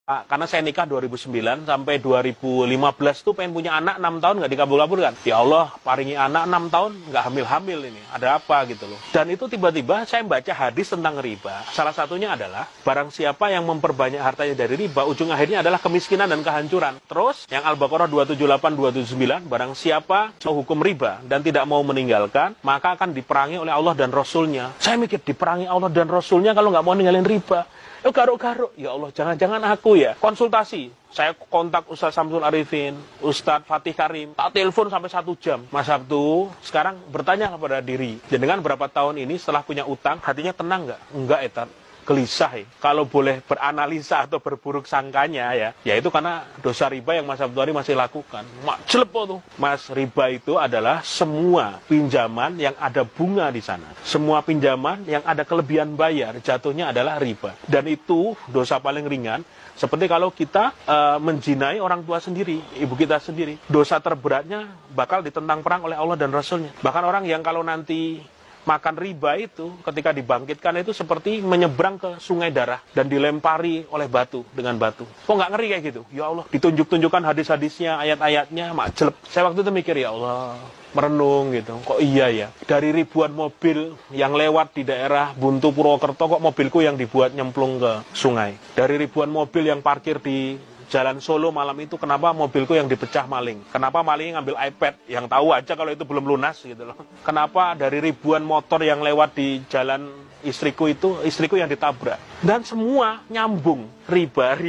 Karena saya nikah 2009 sampai 2015 tuh pengen punya anak 6 tahun nggak dikabul-kabulkan. Ya Allah, paringi anak 6 tahun nggak hamil-hamil ini. Ada apa gitu loh. Dan itu tiba-tiba saya baca hadis tentang riba. Salah satunya adalah barang siapa yang memperbanyak hartanya dari riba, ujung akhirnya adalah kemiskinan dan kehancuran. Terus yang Al-Baqarah 278-279, barang siapa hukum riba dan tidak mau meninggalkan, maka akan diperangi oleh Allah dan Rasulnya. Saya mikir diperangi Allah dan Rasulnya kalau nggak mau ninggalin riba. Garuk-garuk, ya Allah, jangan-jangan aku ya. Konsultasi, saya kontak Ustaz Samsul Arifin, Ustaz Fatih Karim, tak telepon sampai 1 jam. Mas Sabtu, sekarang bertanya kepada diri, jenengan berapa tahun ini setelah punya utang, hatinya tenang nggak? Enggak, Etat. Gelisah ya. Kalau boleh beranalisa atau berburuk sangkanya ya itu karena dosa riba yang Mas Abdul masih lakukan. Jelepo tuh. Mas, riba itu adalah semua pinjaman yang ada bunga di sana. Semua pinjaman yang ada kelebihan bayar jatuhnya adalah riba. Dan itu dosa paling ringan. Seperti kalau kita menjinai orang tua sendiri, ibu kita sendiri. Dosa terberatnya bakal ditentang perang oleh Allah dan Rasulnya. Bahkan orang yang kalau nanti makan riba itu ketika dibangkitkan itu seperti menyeberang ke sungai darah dan dilempari oleh batu dengan batu. Kok nggak ngeri kayak gitu? Ya Allah, ditunjuk-tunjukkan hadis-hadisnya, ayat-ayatnya, jelek. Saya waktu itu mikir, ya Allah, merenung gitu. Kok iya ya? Dari ribuan mobil yang lewat di daerah Buntu Purwokerto, kok mobilku yang dibuat nyemplung ke sungai? Dari ribuan mobil yang parkir di Jalan Solo malam itu, kenapa mobilku yang dipecah maling? Kenapa malingnya ngambil iPad? Yang tahu aja kalau itu belum lunas gitu loh. Kenapa dari ribuan motor yang lewat di jalan istriku itu, istriku yang ditabrak? Dan semua nyambung. Riba.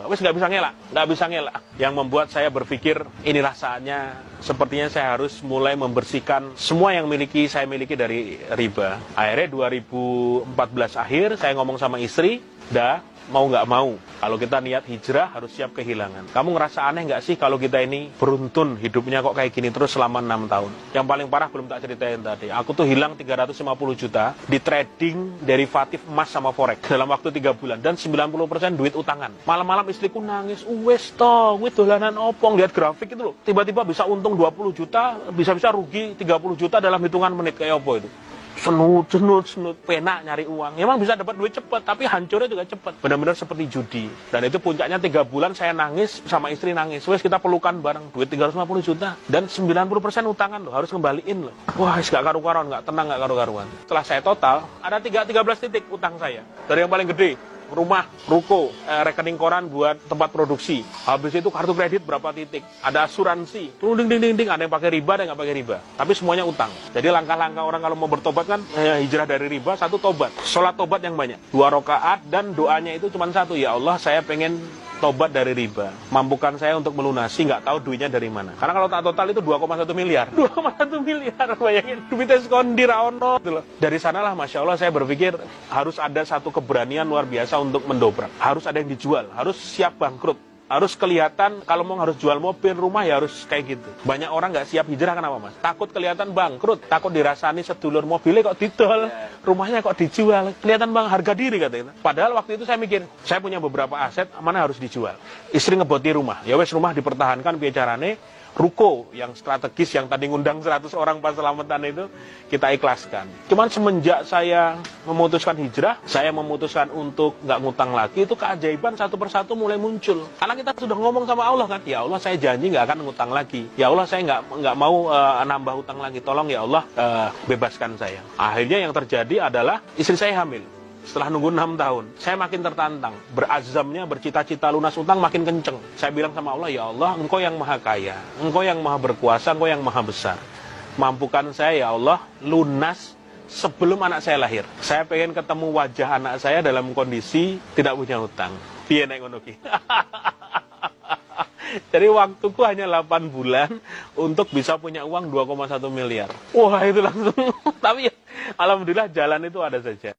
Wes nggak bisa ngelak. Yang membuat saya berpikir, inilah saatnya, sepertinya saya harus mulai membersihkan semua yang saya miliki dari riba. Akhirnya 2014 akhir, saya ngomong sama istri, mau nggak mau, kalau kita niat hijrah harus siap kehilangan. Kamu ngerasa aneh nggak sih kalau kita ini beruntun hidupnya kok kayak gini terus selama 6 tahun? Yang paling parah belum tak ceritain tadi. Aku tuh hilang 350 juta di trading derivatif emas sama forex dalam waktu 3 bulan. Dan 90% duit utangan. Malam-malam istriku nangis, wes toh, wes dolanan opong. Lihat grafik itu loh. Tiba-tiba bisa untung 20 juta, bisa-bisa rugi 30 juta dalam hitungan menit. Kayak apa itu? Senut, penak nyari uang. Memang bisa dapat duit cepat, tapi hancurnya juga cepat. Benar-benar seperti judi. Dan itu puncaknya 3 bulan saya nangis, sama istri nangis. Wes kita pelukan bareng, duit 350 juta. Dan 90% utangan loh, harus kembaliin loh. Wah, gak karu-karuan, gak tenang, gak karu-karuan. Setelah saya total, ada 13 titik utang saya. Dari yang paling gede, rumah, ruko, rekening koran buat tempat produksi. Habis itu kartu kredit berapa titik. Ada asuransi. Ding, ada yang pakai riba, ada yang nggak pakai riba. Tapi semuanya utang. Jadi langkah-langkah orang kalau mau bertobat kan, hijrah dari riba, 1 tobat. Sholat tobat yang banyak. 2 rakaat dan doanya itu cuma 1. Ya Allah, saya pengen tobat dari riba. Mampukan saya untuk melunasi, nggak tahu duitnya dari mana. Karena kalau tak total itu 2,1 miliar. 2,1 miliar, bayangin. Duitnya sekondi raono. Dari sanalah, Masya Allah, saya berpikir harus ada satu keberanian luar biasa untuk mendobrak. Harus ada yang dijual, harus siap bangkrut. Harus kelihatan, kalau mau harus jual mobil, rumah ya harus kayak gitu. Banyak orang nggak siap hijrah, kenapa Mas? Takut kelihatan bangkrut, takut dirasani sedulur mobilnya kok didol, rumahnya kok dijual. Kelihatan bang harga diri katanya. Padahal waktu itu saya mikir, saya punya beberapa aset, mana harus dijual. Istri ngeboti rumah, ya wes rumah dipertahankan bicarane. Ruko yang strategis yang tadi ngundang 100 orang pas selamatan itu kita ikhlaskan. Cuman semenjak saya memutuskan hijrah, saya memutuskan untuk nggak ngutang lagi, itu keajaiban satu persatu mulai muncul. Karena kita sudah ngomong sama Allah kan, ya Allah saya janji nggak akan ngutang lagi. Ya Allah saya nggak mau nambah utang lagi. Tolong ya Allah bebaskan saya. Akhirnya yang terjadi adalah istri saya hamil. Setelah nunggu 6 tahun, saya makin tertantang. Berazamnya, bercita-cita lunas utang makin kenceng. Saya bilang sama Allah, ya Allah, Engkau yang maha kaya, Engkau yang maha berkuasa, Engkau yang maha besar. Mampukan saya, ya Allah, lunas sebelum anak saya lahir. Saya pengen ketemu wajah anak saya dalam kondisi tidak punya utang. Piye nek ngono ki. Jadi waktuku hanya 8 bulan untuk bisa punya uang 2,1 miliar. Wah, itu langsung. Tapi ya, alhamdulillah jalan itu ada saja.